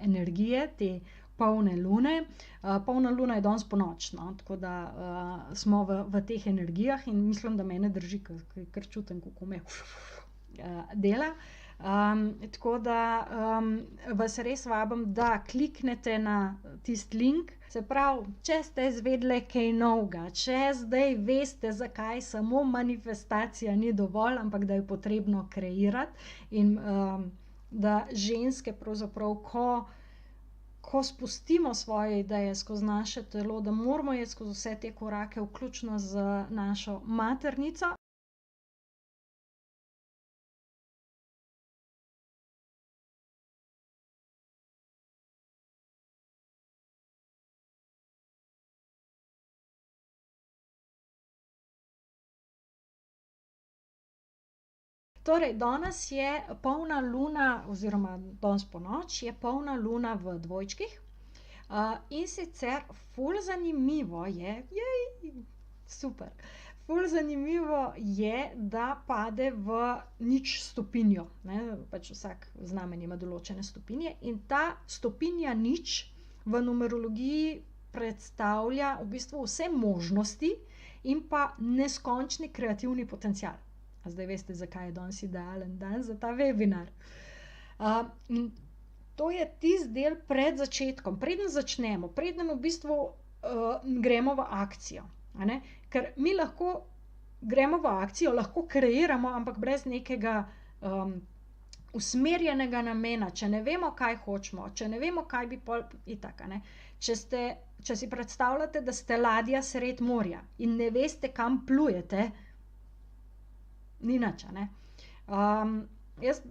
energije, te polne lune. Polna luna je danes ponočna, tako da smo v teh energijah in mislim, da mene drži, kar čutim, kako me dela. Tako da vas res vabim, da kliknete na tisti link. Se pravi, če ste izvedeli kaj novega, če zdaj veste, zakaj samo manifestacija ni dovolj, ampak da je potrebno kreirati in da ženske pravzaprav, ko spustimo svoje ideje skozi naše telo, da moramo iti skozi vse te korake, vključno z našo maternico. Torej, danes je polna luna, oziroma danes ponoči je polna luna v dvojčkih. In sicer ful zanimivo je, super, ful zanimivo je, da pade v nič stopinjo, ne, pač vsak znamen ima določene stopinje in ta stopinja nič v numerologiji predstavlja v bistvu vse možnosti in pa neskončni kreativni potencial. Zdaj veste, zakaj je danes idealen dan za ta webinar. In to je tisti del pred začetkom, preden začnemo, preden v bistvu gremo v akcijo. A ne? Ker mi lahko gremo v akcijo, lahko kreiramo, ampak brez nekega usmerjenega namena, če ne vemo, kaj hočemo, če ne vemo, kaj bi pol itak, a ne. Če si predstavljate, da ste ladja sred morja in ne veste, kam plujete, ni nič, a ne. Jaz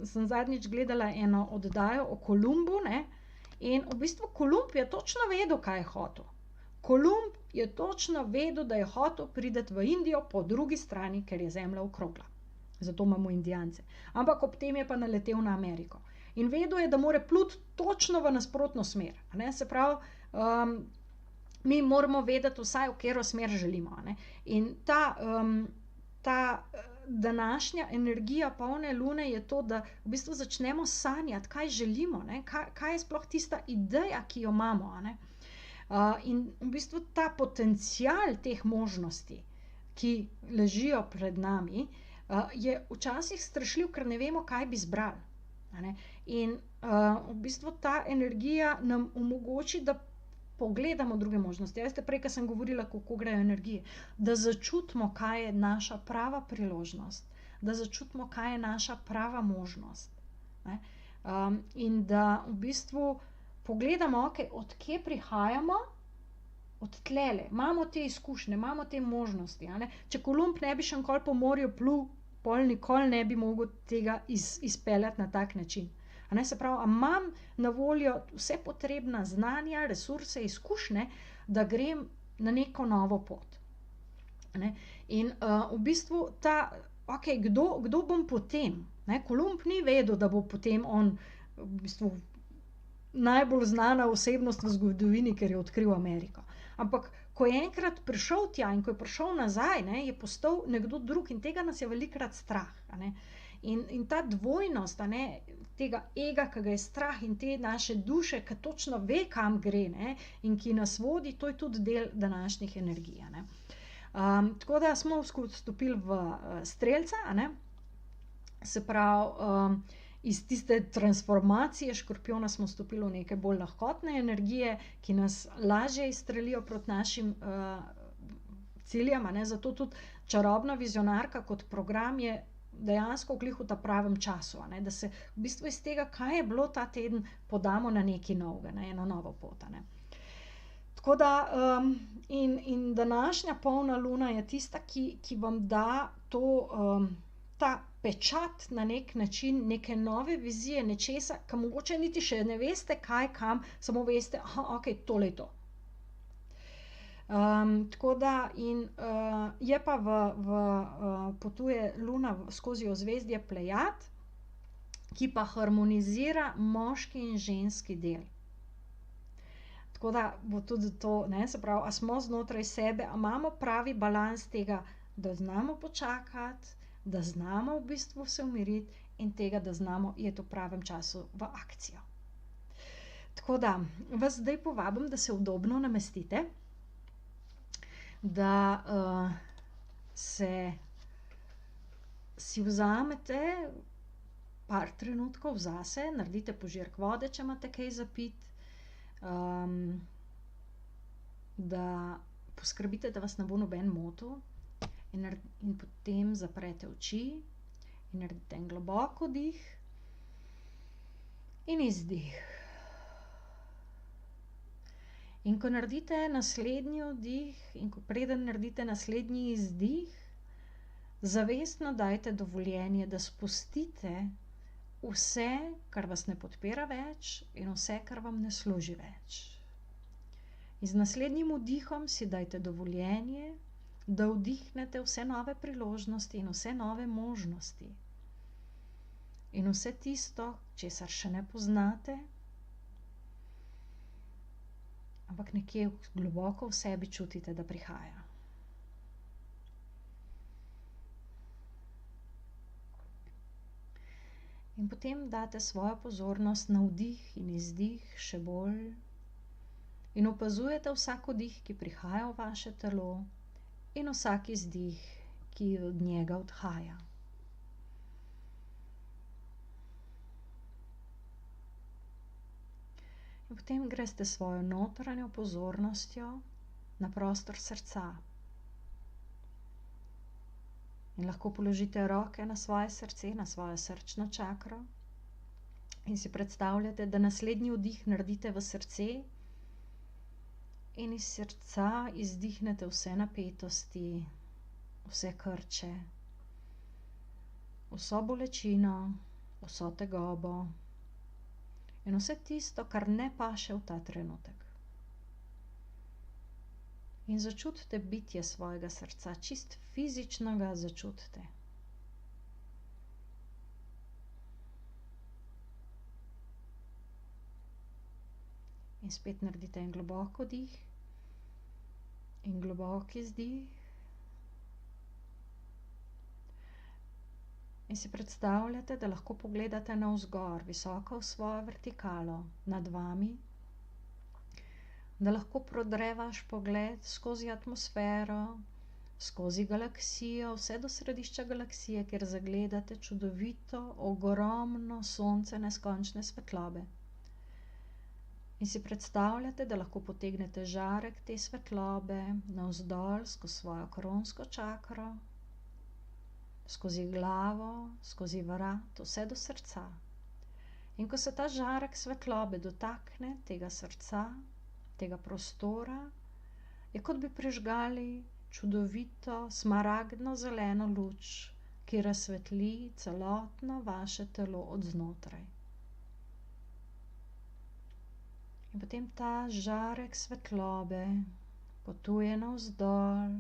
sem zadnjič gledala eno oddajo o Kolumbu, ne, in v bistvu Kolumb je točno vedel, kaj je hotel. Kolumb je točno vedel, da je hotel priti v Indijo po drugi strani, ker je zemlja okrogla. Zato imamo Indijance. Ampak ob tem je pa naletel na Ameriko. In vedel je, da mora pluti točno v nasprotno smer, a ne. Se pravi, mi moramo vedeti vsaj, v katero smer želimo, a ne. In ta današnja energija polne lune je to, da v bistvu začnemo sanjati, kaj želimo, ne, kaj je sploh tista ideja, ki jo imamo, a ne. In v bistvu ta potencial teh možnosti, ki ležijo pred nami, je včasih strašljiv, ker ne vemo, kaj bi izbrali, a ne. In v bistvu ta energija nam omogoči, da pogledamo druge možnosti. Veste, prej, ko sem govorila, kako grejo energije, da začutimo, kaj je naša prava priložnost, da začutimo, kaj je naša prava možnost, ne. In da v bistvu pogledamo, okej, od kje prihajamo, od tlele, imamo te izkušnje, imamo te možnosti, a ne. Če Kolumb ne bi še nikoli po morju plul, pol nikoli ne bi mogel tega izpeljati na tak način. A ne, se pravi, a imam na voljo vse potrebna znanja, resurse, izkušnje, da grem na neko novo pot, a ne. In v bistvu okej, kdo bom potem, ne, Kolumb ni vedel, da bo potem on v bistvu najbolj znana osebnost v zgodovini, ker je odkril Ameriko. Ampak ko je enkrat prišel tja in ko je prišel nazaj, ne, je postal nekdo drug in tega nas je velikokrat strah, a ne. In ta dvojnost, a ne, tega ega, ki ga je strah, in te naše duše, ki točno ve, kam gre, ne, in ki nas vodi, to je tudi del današnjih energij, a ne. Tako da smo vstopili v strelca, a ne. Se pravi, iz tiste transformacije škorpijona smo vstopili v neke bolj lahkotne energije, ki nas lažje izstrelijo proti našim ciljem, a ne. Zato tudi čarobna vizionarka kot program je dejansko glih v ta pravem času, a ne, da se v bistvu iz tega, kaj je bilo ta teden, podamo na nekaj novega, na eno novo pot, a ne. Tako da in današnja polna luna je tista, ki vam da ta pečat na neki način, neke nove vizije, nečesa, ka mogoče niti še ne veste, kaj, kam, samo veste, okej, tole je to. Tako da in je pa potuje luna skozi ozvezdje Plejad, ki pa harmonizira moški in ženski del. Tako da bo tudi to, ne, se pravi, a smo znotraj sebe, a imamo pravi balans tega, da znamo počakati, da znamo v bistvu se umiriti in tega, da znamo iti v pravem času v akcijo. Tako da vas zdaj povabim, da se udobno namestite, da si vzamete par trenutkov zase, naredite požirek vode, če imate kaj za piti, da poskrbite, da vas ne bo noben motil, in potem zaprete oči in naredite en globok vdih in izdih. In ko naredite naslednji vdih in ko preden naredite naslednji izdih, zavestno dajte dovoljenje, da spustite vse, kar vas ne podpira več in vse, kar vam ne služi več. In z naslednjim vdihom si dajte dovoljenje, da vdihnete vse nove priložnosti in vse nove možnosti. In vse tisto, česar še ne poznate, ampak nekje globoko v sebi čutite, da prihaja. In potem date svojo pozornost na vdih in izdih še bolj in opazujete vsak vdih, ki prihaja v vaše telo, in vsak izdih, ki od njega odhaja. In potem greste svojo notranjo pozornostjo na prostor srca. In lahko položite roke na svoje srce, na svojo srčno čakro in si predstavljate, da naslednji vdih naredite v srce in iz srca izdihnete vse napetosti, vse krče, vso bolečino, vso tegobo in vse tisto, kar ne paše v ta trenutek. In začutite bitje svojega srca, čist fizično ga začutite. In spet naredite en globok vdih in globok izdih. In si predstavljate, da lahko pogledate navzgor, visoko v svojo vertikalo, nad vami, da lahko prodre vaš pogled skozi atmosfero, skozi galaksijo, vse do središča galaksije, kjer zagledate čudovito, ogromno sonce neskončne svetlobe. In si predstavljate, da lahko potegnete žarek te svetlobe navzdol skozi svojo kronsko čakro, skozi glavo, skozi vrat, vse do srca. In ko se ta žarek svetlobe dotakne tega srca, tega prostora, je kot bi prižgali čudovito smaragdno zeleno luč, ki razsvetli celotno vaše telo od znotraj. In potem ta žarek svetlobe potuje navzdol,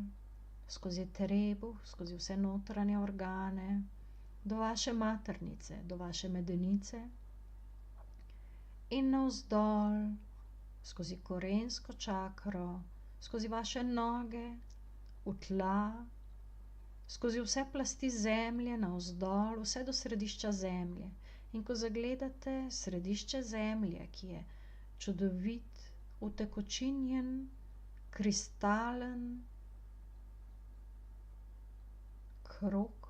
skozi trebuh, skozi vse notranje organe, do vaše maternice, do vaše medenice in navzdol, skozi korensko čakro, skozi vaše noge, v tla, skozi vse plasti zemlje navzdol, vse do središča zemlje. In ko zagledate središče zemlje, ki je čudovit, utekočinjen, kristalen krog,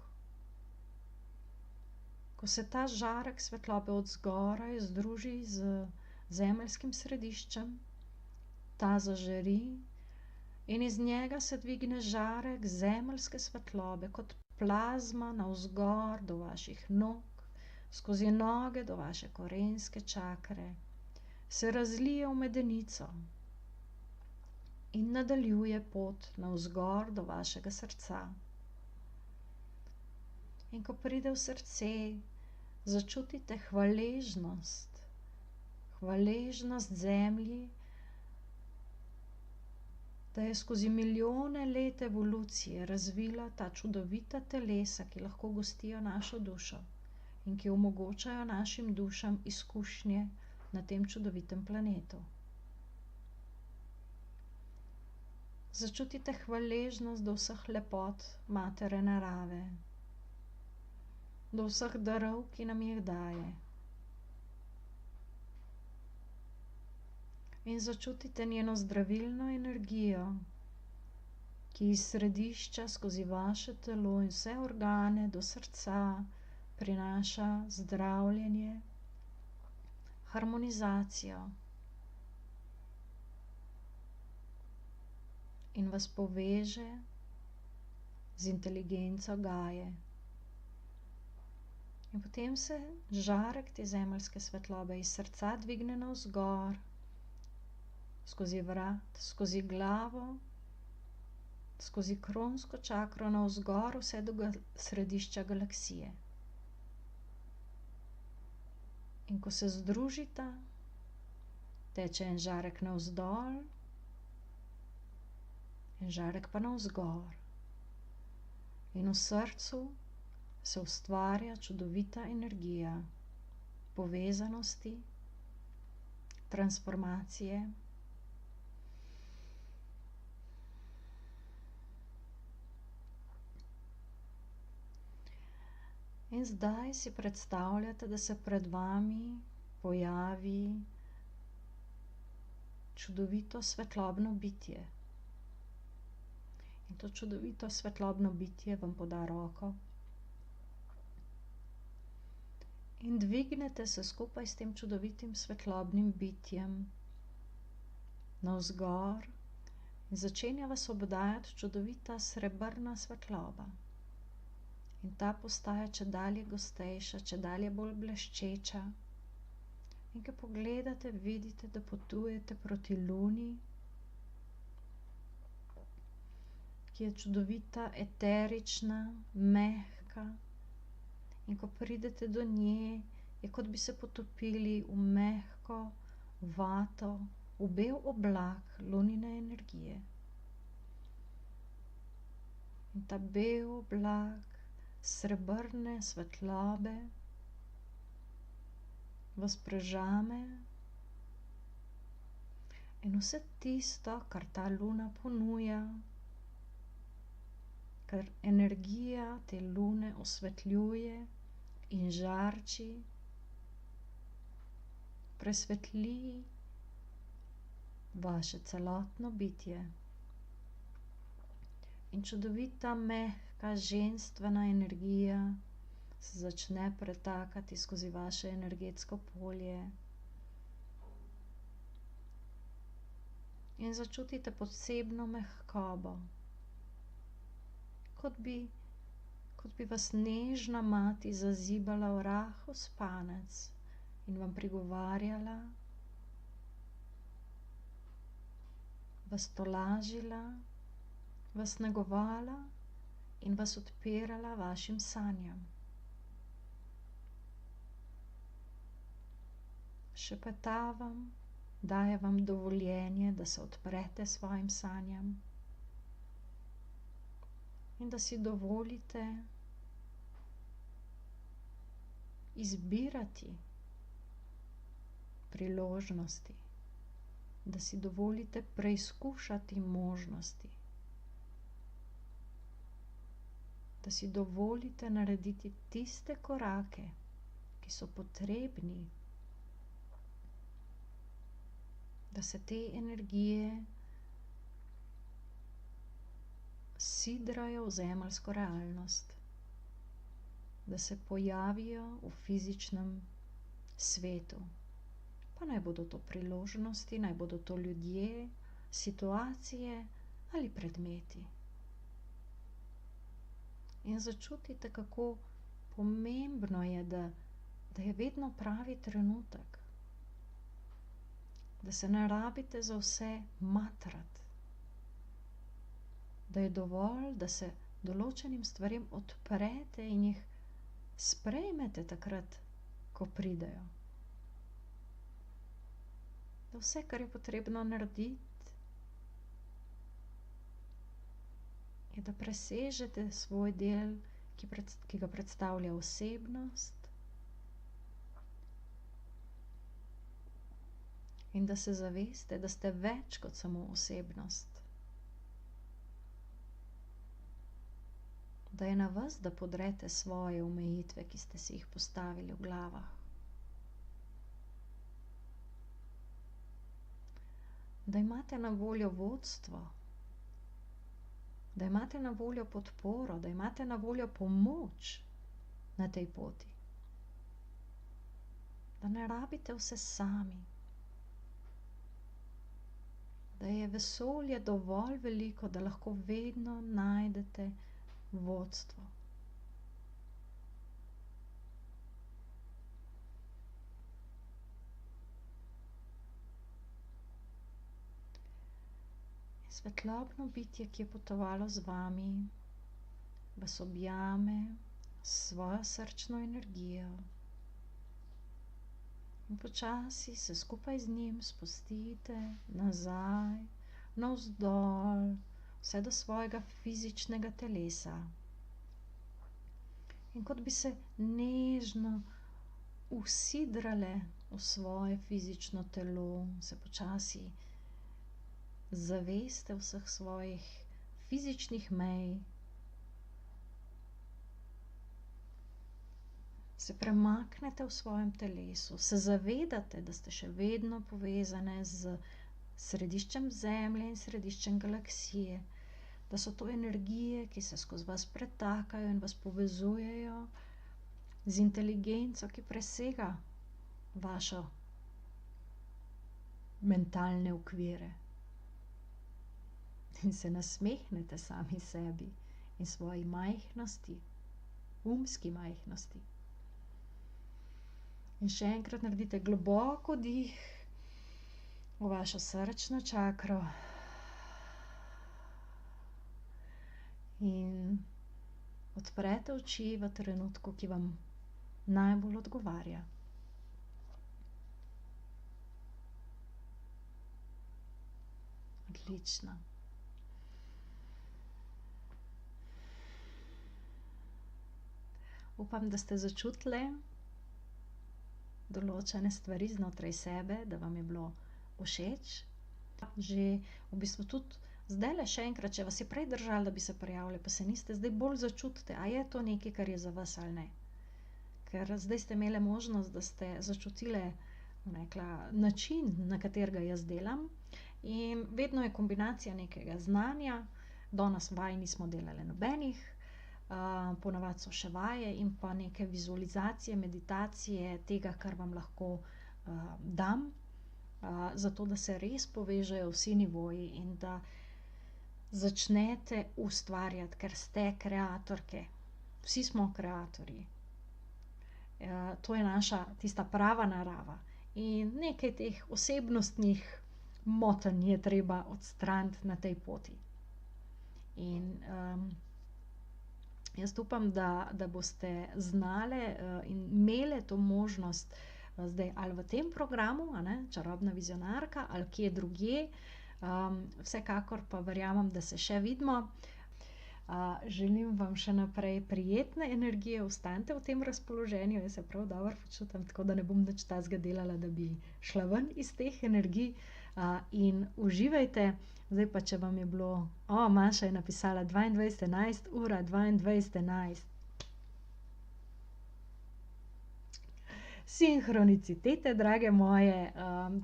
ko se ta žarek svetlobe od zgoraj združi z zemeljskim središčem, ta zažari in iz njega se dvigne žarek zemeljske svetlobe kot plazma navzgor do vaših nog, skozi noge do vaše korenske čakre, se razlije v medenico in nadaljuje pot navzgor do vašega srca. In ko pride v srce, začutite hvaležnost, hvaležnost zemlji, da je skozi milijone let evolucije razvila ta čudovita telesa, ki lahko gostijo našo dušo in ki omogočajo našim dušam izkušnje na tem čudovitem planetu. Začutite hvaležnost do vseh lepot matere narave, do vseh darov, ki nam jih daje. In začutite njeno zdravilno energijo, ki iz središča skozi vaše telo in vse organe do srca prinaša zdravljenje, harmonizacijo in vas poveže z inteligenco Gaje. In potem se žarek te zemeljske svetlobe iz srca dvigne navzgor, skozi vrat, skozi glavo, skozi kronsko čakro navzgor, vse do središča galaksije. In ko se združita, teče en žarek navzdol, en žarek pa navzgor. In v srcu se ustvarja čudovita energija povezanosti, transformacije. In zdaj si predstavljate, da se pred vami pojavi čudovito svetlobno bitje. In to čudovito svetlobno bitje vam poda roko. In dvignete se skupaj s tem čudovitim svetlobnim bitjem navzgor in začenja vas obdajati čudovita srebrna svetloba. In ta postaja čedalje gostejša, čedalje bolj bleščeča. In ko pogledate, vidite, da potujete proti luni, ki je čudovita, eterična, mehka. In ko pridete do nje, je kot bi se potopili v mehko vato, v bel oblak lunine energije. In ta bel oblak srebrne svetlobe vas prežame in vse tisto, kar ta luna ponuja, kar energija te lune osvetljuje in žarči, presvetli vaše celotno bitje. In čudovita, mehka, ženstvena energija se začne pretakati skozi vaše energetsko polje. In začutite posebno mehkobo, kot bi vas nežna mati zazibala v rahel spanec in vam prigovarjala, vas tolažila, vas negovala in vas odpirala vašim sanjam. Šepeta vam, daje vam dovoljenje, da se odprete svojim sanjam in da si dovolite izbirati priložnosti, da si dovolite preizkušati možnosti, da si dovolite narediti tiste korake, ki so potrebni, da se te energije sidrajo v zemeljsko realnost, da se pojavijo v fizičnem svetu. Pa naj bodo to priložnosti, naj bodo to ljudje, situacije ali predmeti. In začutite, kako pomembno je, da je vedno pravi trenutek, da se ne rabite za vse matrati, da je dovolj, da se določenim stvarem odprete in jih sprejmete takrat, ko pridejo. Da vse, kar je potrebno narediti, je, da presežete svoj del, ki ga predstavlja osebnost, in da se zaveste, da ste več kot samo osebnost. Da je na vas, da podrete svoje omejitve, ki ste si jih postavili v glavah. Da imate na voljo vodstvo, da imate na voljo podporo, da imate na voljo pomoč, na tej poti. Da ne rabite vse sami. Da je vesolje dovolj veliko, da lahko vedno najdete vodstvo. Svetlobno bitje, ki je potovalo z vami, vas objame s svojo srčno energijo in počasi se skupaj z njim spustite nazaj, navzdol, vse do svojega fizičnega telesa. In kot bi se nežno usidrale v svoje fizično telo, se počasi zaveste vseh svojih fizičnih mej, se premaknete v svojem telesu, se zavedate, da ste še vedno povezane z središčem Zemlje in središčem galaksije, da so to energije, ki se skozi vas pretakajo in vas povezujejo z inteligenco, ki presega vaše mentalne okvire. In se nasmehnete sami sebi in svoji majhnosti, umski majhnosti. In še enkrat naredite globoko dih v vašo srčno čakro in odprete oči v trenutku, ki vam najbolj odgovarja. Odlično. Upam, da ste začutili določene stvari znotraj sebe, da vam je bilo všeč. Že v bistvu tudi zdajle še enkrat, če vas je prej držalo, da bi se prijavili, pa se niste, zdaj bolj začutite, a je to nekaj, kar je za vas ali ne. Ker zdaj ste imeli možnost, da ste začutili način, na katerega jaz delam. In vedno je kombinacija nekega znanja, danes vaj nismo delali nobenih, ponavadi so še vaje in pa neke vizualizacije, meditacije, tega, kar vam lahko dam, zato da se res povežejo vsi nivoji in da začnete ustvarjati, ker ste kreatorke. Vsi smo kreatorji. To je naša tista prava narava. In nekaj teh osebnostnih motenj je treba odstraniti na tej poti. In jaz upam, da boste znale in imele to možnost zdaj ali v tem programu, Čarobna vizionarka, ali kje drugje. Vsekakor pa verjamem, da se še vidimo. Želim vam še naprej prijetne energije, ostanite v tem razpoloženju, jaz se prav dobro počutim, tako da ne bom nič takega delala, da bi šla ven iz teh energij. In uživajte. Zdaj pa, če vam je bilo, Maša je napisala 22:11, ura 22:11. Sinhronicitete, drage moje,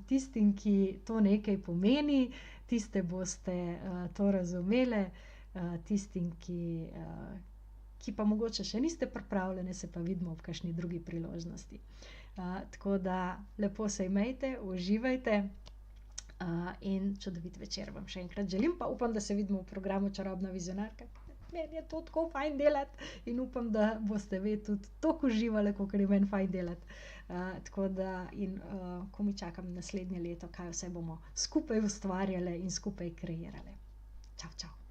tistim, ki to nekaj pomeni, tiste boste to razumele, tistim, ki pa mogoče še niste pripravljene, se pa vidimo ob kakšni drugi priložnosti. Tako da lepo se imejte, uživajte. In čudovit večer vam še enkrat želim, pa upam, da se vidimo v programu Čarobna vizionarka. Meni je to tako fajn delati in upam, da boste vi tudi toliko uživali, kakor je meni fajn delati. Tako da, ko mi čakam naslednje leto, kaj vse bomo skupaj ustvarjali in skupaj kreirali. Čau, čau.